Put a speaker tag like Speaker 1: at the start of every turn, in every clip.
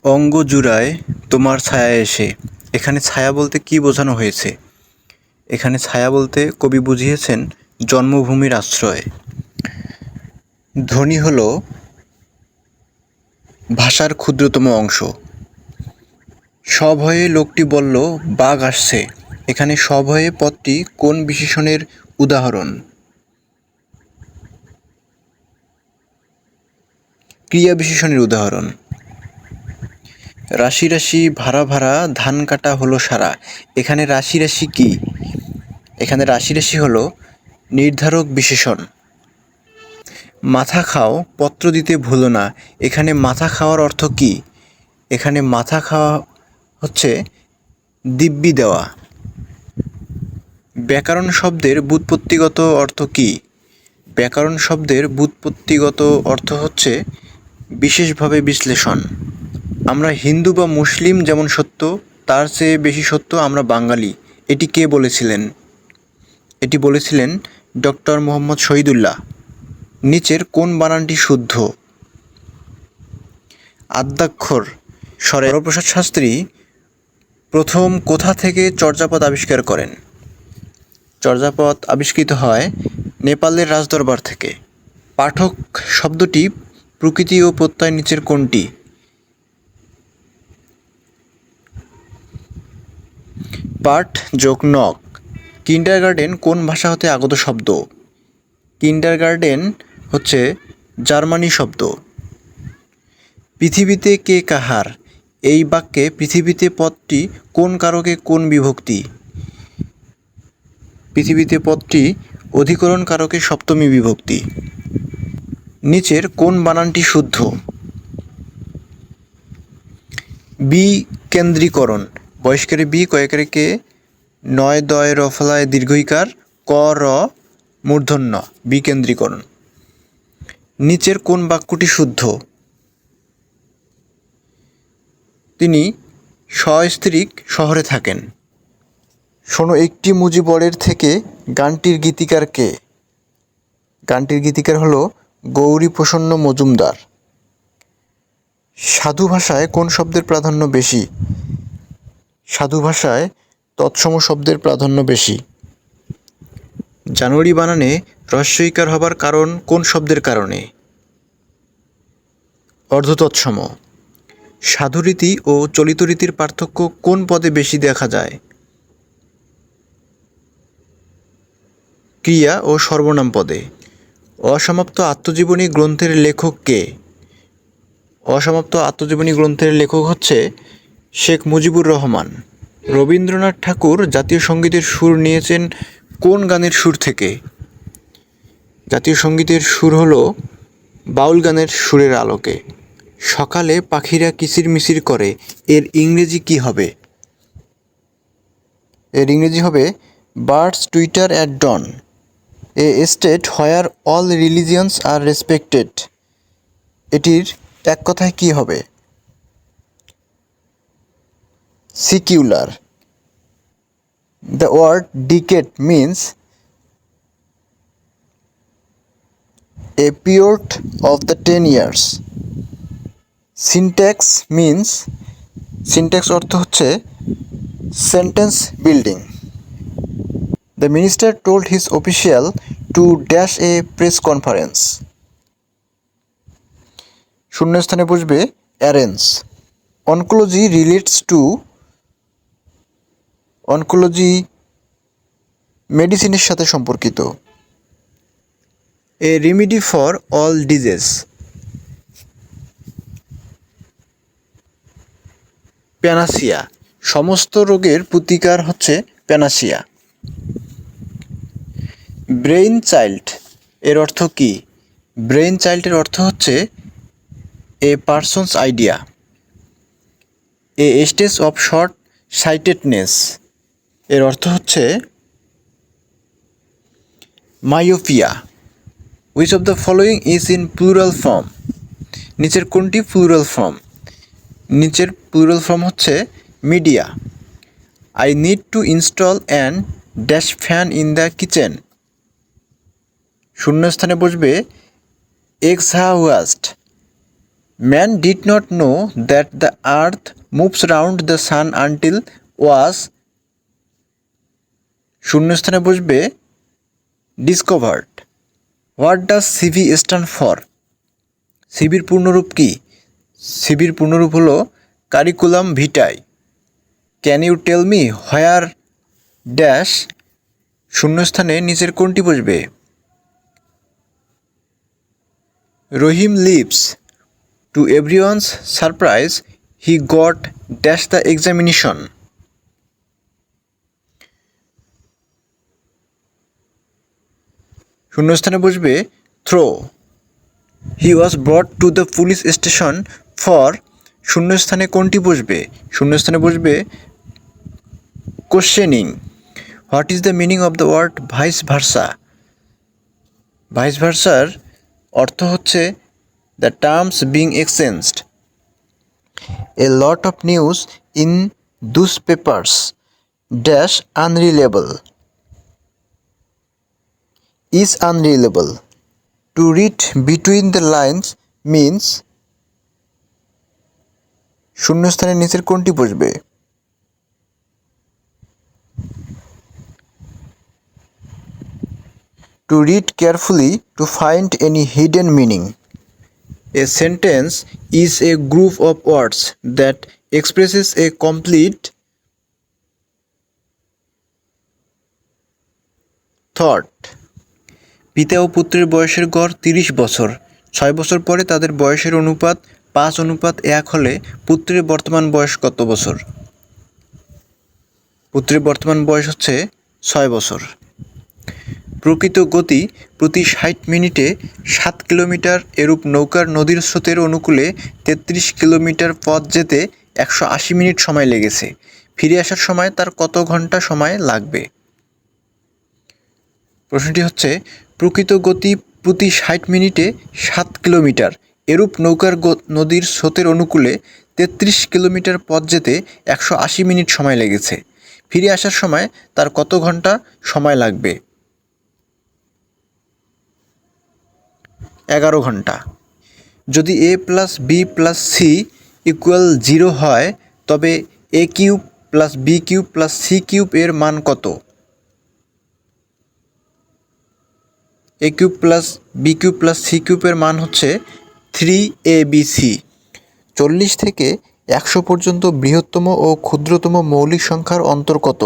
Speaker 1: অঙ্গ জুড়ায় তোমার ছায়া এসে। এখানে ছায়া বলতে কি বোঝানো হয়েছে? এখানে ছায়া বলতে কবি বুঝিয়েছেন জন্মভূমির আশ্রয়। ধ্বনি হল ভাষার ক্ষুদ্রতম অংশ। সভয়ে লোকটি বলল, বাঘ আসছে। এখানে সভয়ে পদটি কোন বিশেষণের উদাহরণ? ক্রিয়া বিশেষণের উদাহরণ। রাশি রাশি ভাড়া ভাড়া ধান কাটা হলো সারা। এখানে রাশি রাশি কি? এখানে রাশি রাশি হলো নির্ধারক বিশেষণ। মাথা খাও পত্র দিতে ভুলো না। এখানে মাথা খাওয়ার অর্থ কি? এখানে মাথা খাওয়া হচ্ছে দিব্যি দেওয়া। ব্যাকরণ শব্দের ব্যুৎপত্তিগত অর্থ কি? ব্যাকরণ শব্দের ব্যুৎপত্তিগত অর্থ হচ্ছে বিশেষভাবে বিশ্লেষণ। আমরা হিন্দু বা মুসলিম যেমন সত্য, তার চেয়ে বেশি সত্য আমরা বাঙালি। এটি কে বলেছিলেন? এটি বলেছিলেন ডক্টর মোহাম্মদ শহীদুল্লাহ। নিচের কোন বানানটি শুদ্ধ? আদ্যাক্ষর স্বরে। হরপ্রসাদ শাস্ত্রী প্রথম কোথা থেকে চর্যাপদ আবিষ্কার করেন? চর্যাপদ আবিষ্কৃত হয় নেপালের রাজদরবার থেকে। পাঠক শব্দটি প্রকৃতি ও প্রত্যয় নিচের কোনটি? পাঠ যোগ নক। কিন্ডারগার্টেন কোন ভাষা হতে আগত শব্দ? কিন্ডারগার্টেন হচ্ছে জার্মানি শব্দ। পৃথিবীতে কে কাহার? এই বাক্যে পৃথিবীতে পদটি কোন কারকে কোন বিভক্তি? পৃথিবীতে পদটি অধিকরণ কারকে সপ্তমী বিভক্তি। নিচের কোন বানানটি শুদ্ধ? বিকেন্দ্রীকরণ। বয়স্কারে বি, কয়েকারে কে, নয় দয় রফলায় দীর্ঘইকার, ক র মূর্ধন্য। বিকেন্দ্রীকরণ। নিচের কোন বাক্যটি শুদ্ধ? তিনি সস্ত্রীক শহরে থাকেন। শোনো একটি মুজিবরের থেকে গানটির গীতিকার কে? গানটির গীতিকার হলো গৌরীপ্রসন্ন মজুমদার। সাধু ভাষায় কোন শব্দের প্রাধান্য বেশি? সাধু ভাষায় তৎসম শব্দের প্রাধান্য বেশি। জানুয়ারি বানানে হ্রস্বইকার হবার কারণ কোন শব্দের কারণে? অর্ধতৎসম। সাধুরীতি ও চলিত রীতির পার্থক্য কোন পদে বেশি দেখা যায়? ক্রিয়া ও সর্বনাম পদে। অসমাপ্ত আত্মজীবনী গ্রন্থের লেখক কে? অসমাপ্ত আত্মজীবনী গ্রন্থের লেখক হচ্ছে শেখ মুজিবুর রহমান। রবীন্দ্রনাথ ঠাকুর জাতীয় সঙ্গীতের সুর নিয়েছেন কোন গানের সুর থেকে? জাতীয় সঙ্গীতের সুর হলো বাউল গানের সুরের আলোকে। সকালে পাখিরা কিচিরমিচির করে, এর ইংরেজি কি হবে? এর ইংরেজি হবে birds twitter at dawn, a state where all religions are respected. এটির এক কথায় কি হবে? Secular. The word decade means a period of the 10 years. Syntax means, syntax অর্থ হচ্ছে sentence building. The minister told his official to dash a press conference. শূন্যস্থানে বসবে arrange. Oncology relates to, oncology মেডিসিনের সাথে সম্পর্কিত। A remedy for all disease. Panacea, সমস্ত রোগের প্রতিকার হচ্ছে প্যানাসিয়া। ব্রেইন চাইল্ড এর অর্থ কি? ব্রেইন চাইল্ডের অর্থ হচ্ছে a person's idea. A stage of short sightedness এর অর্থ হচ্ছে myopia. Which of the following is in plural form? নিচের কোনটি প্লুরাল ফর্ম? নিচের প্লুরাল ফর্ম হচ্ছে media. I need to install an dash fan in the kitchen. শূন্যস্থানে বসবে exhaust. Man did not know that the earth moves round the sun until was শূন্যস্থানে বসবে discovered. What does CV stand for? সিভির পূর্ণরূপ কি? সিভির পূর্ণরূপ হলো curriculum vitae. Can you tell me where dash শূন্যস্থানে নিচের কোনটি বসবে? Rahim lives. To everyone's surprise he got dash the examination. শূন্যস্থানে বসবে through. He was brought to the police station for শূন্যস্থানে কোনটি বসবে? শূন্যস্থানে বসবে questioning. What is the meaning of the word vice versa? Vice ভার্সার অর্থ হচ্ছে the terms being exchanged. A lot of news in those papers dash unreliable. Is আনরিলেবল। Two read between the lines means শূন্যস্থানের নিচের কোনটি বসবে? To read carefully to find any hidden meaning. A sentence is a group of words that expresses a complete thought. পিতা ও পুত্রের বয়সের গড় 30 বছর। 6 বছর পরে তাদের বয়সের অনুপাত 5:1 হলে পুত্রের বর্তমান বয়স কত বছর? পুত্রের বর্তমান বয়স হচ্ছে 6 বছর। প্রকৃত গতি প্রতি 60 মিনিটে 7 কিলোমিটার। এরূপ নৌকার নদীর স্রোতের অনুকূলে 33 কিলোমিটার পথ যেতে 180 মিনিট সময় লেগেছে। ফিরে আসার সময় তার কত ঘন্টা সময় লাগবে? প্রশ্নটি হচ্ছে প্রকৃত গতি প্রতি 60 মিনিটে 7 কিলোমিটার। এরূপ নৌকার নদীর স্রোতের অনুকূলে 33 কিলোমিটার পথ যেতে 180 মিনিট সময় লেগেছে। ফিরে আসার সময় তার কত ঘন্টা সময় লাগবে? 11 ঘন্টা। যদি a plus b plus c equal 0 হয় তবে a cube plus b cube plus c cube এর মান কত? a cube plus b cube plus c cube এর মান হচ্ছে 3abc। 40 থেকে 100 পর্যন্ত বৃহত্তম ও ক্ষুদ্রতম মৌলিক সংখ্যার অন্তর কত?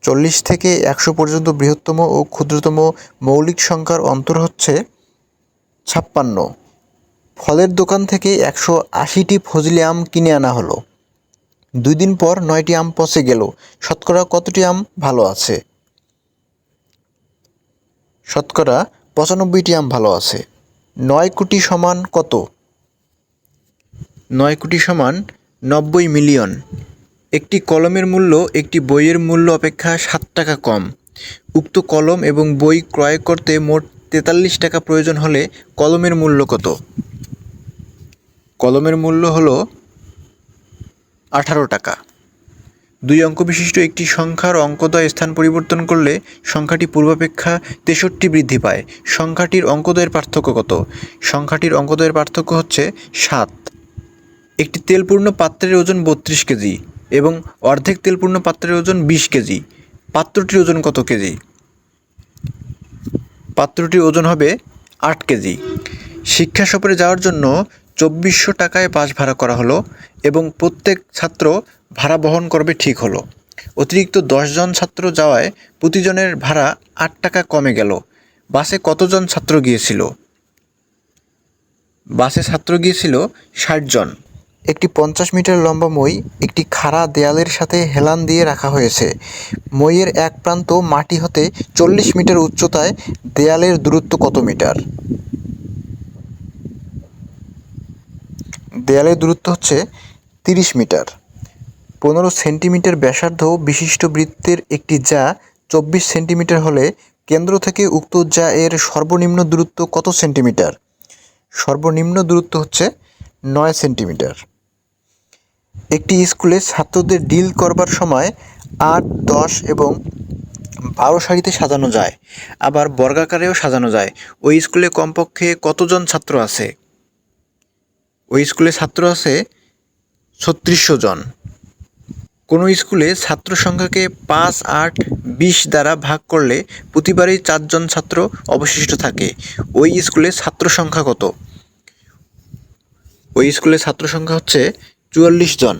Speaker 1: 40 থেকে 100 পর্যন্ত বৃহত্তম ও ক্ষুদ্রতম মৌলিক সংখ্যার অন্তর হচ্ছে 56। ফলের দোকান থেকে 180টি ফজলি আম কিনে আনা হলো। 2 দিন পর 9টি আম পচে গেল। শতকরা কতটি আম ভালো আছে? শতকরা 95টি আম ভালো আছে। 9 কোটি সমান কত? 9 কোটি সমান 90 মিলিয়ন। একটি কলমের মূল্য একটি বইয়ের মূল্য অপেক্ষা 7 টাকা কম। উক্ত কলম এবং বই ক্রয় করতে মোট 43 টাকা প্রয়োজন হলে কলমের মূল্য কত? কলমের মূল্য হলো 18 টাকা। 2 অঙ্ক বিশিষ্ট একটি সংখ্যার অঙ্কদ্বয় স্থান পরিবর্তন করলে সংখ্যাটি পূর্বাপেক্ষা 63 বৃদ্ধি পায়। সংখ্যাটির অঙ্কদ্বয়ের পার্থক্য কত? সংখ্যাটির অঙ্কদ্বয়ের পার্থক্য হচ্ছে 7। একটি তেলপূর্ণ পাত্রের ওজন 32 কেজি এবং অর্ধেক তেলপূর্ণ পাত্রের ওজন 20 কেজি। পাত্রটির ওজন কত কেজি? পাত্রটির ওজন হবে 8 কেজি। শিক্ষা সফরে যাওয়ার জন্য 2400 টাকায় বাস ভাড়া করা হলো এবং প্রত্যেক ছাত্র ভাড়া বহন করবে ঠিক হলো। অতিরিক্ত 10 জন ছাত্র যাওয়ায় প্রতিজনের ভাড়া 8 টাকা কমে গেল। বাসে কতজন ছাত্র গিয়েছিল? বাসে ছাত্র গিয়েছিল 60 জন। একটি 50 মিটার লম্বা মই একটি খাড়া দেয়ালের সাথে হেলান দিয়ে রাখা হয়েছে। মইয়ের এক প্রান্ত মাটি হতে 40 মিটার উচ্চতায়। দেয়ালের দূরত্ব কত মিটার? দেয়ালের দূরত্ব হচ্ছে 30 মিটার। 15 সেন্টিমিটার ব্যাসার্ধ বিশিষ্ট বৃত্তের একটি যা 24 সেন্টিমিটার হলে কেন্দ্র থেকে উক্ত যা এর সর্বনিম্ন দূরত্ব কত সেন্টিমিটার? সর্বনিম্ন দূরত্ব হচ্ছে 9 সেন্টিমিটার। একটি স্কুলে ছাত্রদের ডিল করবার সময় 8, 10 এবং 12 সারিতে সাজানো যায়, আবার বর্গাকারেও সাজানো যায়। ওই স্কুলে কমপক্ষে কতজন ছাত্র আছে? ওই স্কুলে ছাত্র আছে ৩৬০০ জন। কোনো স্কুলে ছাত্র সংখ্যাকে ৫, ৮, ২০ দ্বারা ভাগ করলে প্রতিবারই ৪ জন ছাত্র অবশিষ্ট থাকে। ওই স্কুলে ছাত্র সংখ্যা কত? ওই স্কুলে ছাত্র সংখ্যা হচ্ছে ৪৪ জন।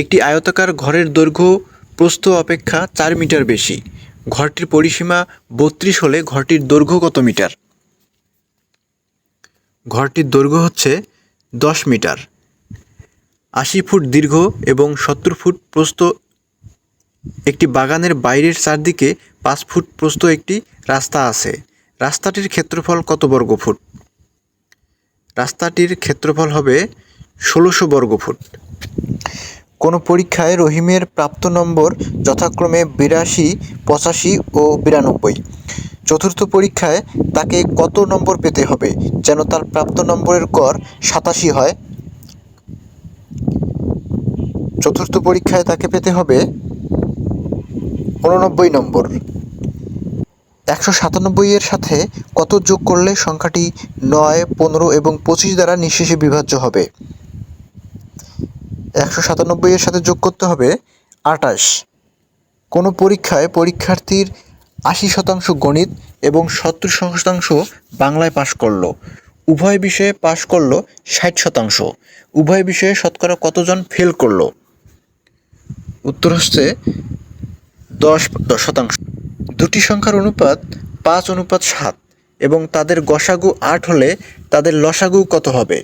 Speaker 1: একটি আয়তাকার ঘরের দৈর্ঘ্য প্রস্থ অপেক্ষা ৪ মিটার বেশি। ঘরটির পরিসীমা ৩২ হলে ঘরটির দৈর্ঘ্য কত মিটার? ঘরটির দৈর্ঘ্য হচ্ছে ১০ মিটার। ৮০ ফুট দীর্ঘ এবং ৭০ ফুট প্রস্থ একটি বাগানের বাইরের চারদিকে ৫ ফুট প্রস্থ একটি রাস্তা আছে। রাস্তাটির ক্ষেত্রফল কত বর্গফুট? রাস্তাটির ক্ষেত্রফল হবে ১৬০০ বর্গফুট। কোনো পরীক্ষায় রহিমের প্রাপ্ত নম্বর যথাক্রমে ৮২, ৮৫ ও ৯২। চতুর্থ পরীক্ষায় তাকে কত নম্বর পেতে হবে যেন তার প্রাপ্ত নম্বরের গড় ৮৭ হয়? চতুর্থ পরীক্ষায় তাকে পেতে হবে ৮৯ নম্বর। ১৯৭ এর সাথে কত যোগ করলে সংখ্যাটি ৯, ১৫ এবং ২৫ দ্বারা নিঃশেষে বিভাজ্য হবে? ১৯৭ এর সাথে যোগ করতে হবে ২৮। কোনো পরীক্ষায় পরীক্ষার্থীর ৮০% গণিত এবং ৭০% বাংলায় পাশ করল। উভয় বিষয়ে পাশ করল ৬০%। উভয় বিষয়ে শতকরা কতজন ফেল করল? উত্তর হচ্ছে ১০%। দুটি সংখ্যার অনুপাত ৫:৭ এবং তাদের গসাগু ৮ হলে তাদের লসাগু কত হবে?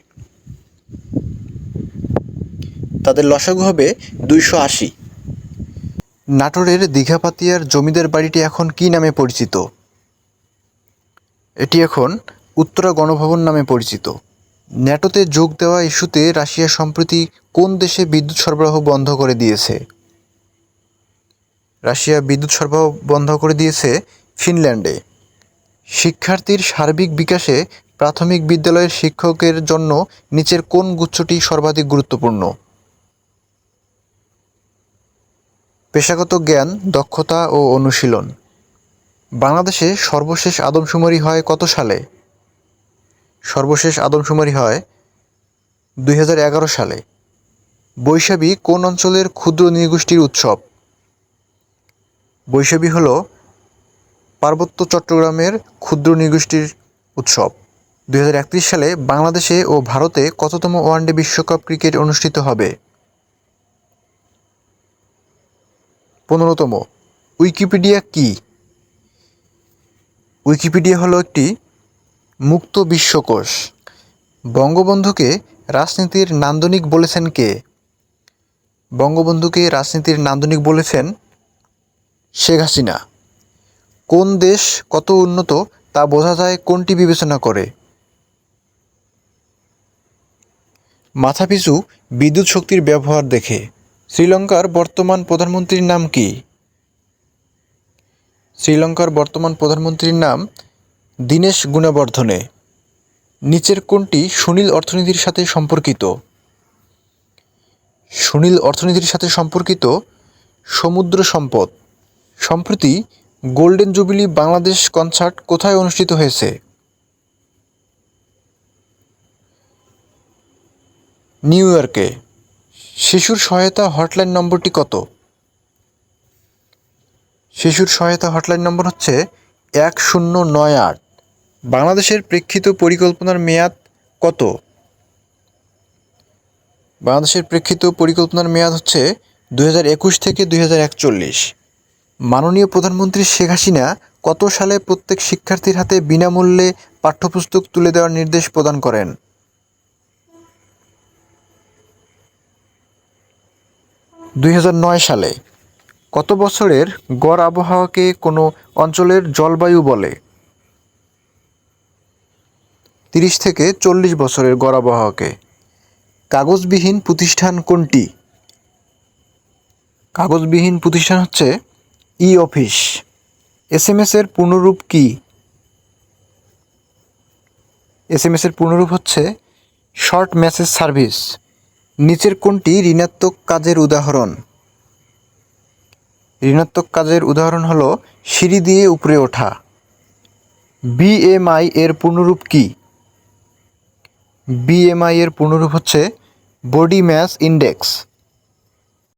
Speaker 1: তাদের লসাগু হবে ২৮০। নাটোরের দীঘাপাতিয়ার জমিদার বাড়িটি এখন কী নামে পরিচিত? এটি এখন উত্তরা গণভবন নামে পরিচিত। ন্যাটোতে যোগ দেওয়া ইস্যুতে রাশিয়া সম্প্রতি কোন দেশে বিদ্যুৎ সরবরাহ বন্ধ করে দিয়েছে? রাশিয়া বিদ্যুৎ সরবরাহ বন্ধ করে দিয়েছে ফিনল্যান্ডে। শিক্ষার্থীর সার্বিক বিকাশে প্রাথমিক বিদ্যালয়ের শিক্ষকের জন্য নিচের কোন গুচ্ছটি সর্বাধিক গুরুত্বপূর্ণ? পেশাগত জ্ঞান, দক্ষতা ও অনুশীলন। বাংলাদেশে সর্বশেষ আদমশুমারি হয় কত সালে? সর্বশেষ আদমশুমারি হয় ২০১১ সালে। বৈশাখী কোন অঞ্চলের ক্ষুদ্র নৃগোষ্ঠীর উৎসব? বৈশাখী হল পার্বত্য চট্টগ্রামের ক্ষুদ্র নৃগোষ্ঠীর উৎসব। ২০৩১ সালে বাংলাদেশে ও ভারতে কততম ওয়ানডে বিশ্বকাপ ক্রিকেট অনুষ্ঠিত হবে? ১৫তম। উইকিপিডিয়া কি? উইকিপিডিয়া হলো একটি মুক্ত বিশ্বকোষ। বঙ্গবন্ধুকে রাজনীতির নান্দনিক বলেছেন কে? বঙ্গবন্ধুকে রাজনীতির নান্দনিক বলেছেন শেখ হাসিনা। কোন দেশ কত উন্নত তা বোঝা যায় কোনটি বিবেচনা করে? মাথাপিছু বিদ্যুৎ শক্তির ব্যবহার দেখে। শ্রীলঙ্কার বর্তমান প্রধানমন্ত্রীর নাম কি? শ্রীলঙ্কার বর্তমান প্রধানমন্ত্রীর নাম দীনেশ গুণবর্ধনে। নিচের কোনটি সুনীল অর্থনীতির সাথে সম্পর্কিত? সুনীল অর্থনীতির সাথে সম্পর্কিত সমুদ্র সম্পদ। সম্প্রতি গোল্ডেন জুবিলি বাংলাদেশ কনসার্ট কোথায় অনুষ্ঠিত হয়েছে? নিউ ইয়র্কে। শিশুর সহায়তা হটলাইন নম্বরটি কত? শিশুর সহায়তা হটলাইন নম্বর হচ্ছে ১০৯৮। বাংলাদেশের প্রেক্ষিত পরিকল্পনার মেয়াদ কত? বাংলাদেশের প্রেক্ষিত পরিকল্পনার মেয়াদ হচ্ছে ২০২১ থেকে ২০৪১। মাননীয় প্রধানমন্ত্রী শেখ হাসিনা কত সালে প্রত্যেক শিক্ষার্থীর হাতে বিনামূল্যে পাঠ্যপুস্তক তুলে দেওয়ার নির্দেশ প্রদান করেন? ২০০৯ সালে। কত বছরের গড় আবহাওয়াকে কোনো অঞ্চলের জলবায়ু বলে? ৩০ থেকে ৪০ বছরের গড় আবহাওয়াকে। কাগজবিহীন প্রতিষ্ঠান কোনটি? কাগজবিহীন প্রতিষ্ঠান হচ্ছে ই অফিস। এসএমএস এর পূর্ণরূপ কি? এসএমএস এর পূর্ণরূপ হচ্ছে শর্ট মেসেজ সার্ভিস। নিচের কোনটি ঋণাত্মক কাজের উদাহরণ? ঋণাত্মক কাজের উদাহরণ হলো সিঁড়ি দিয়ে উপরে ওঠা। বিএমআই এর পূর্ণরূপ কি? বিএমআই এর পূর্ণরূপ হচ্ছে বডি ম্যাস ইন্ডেক্স।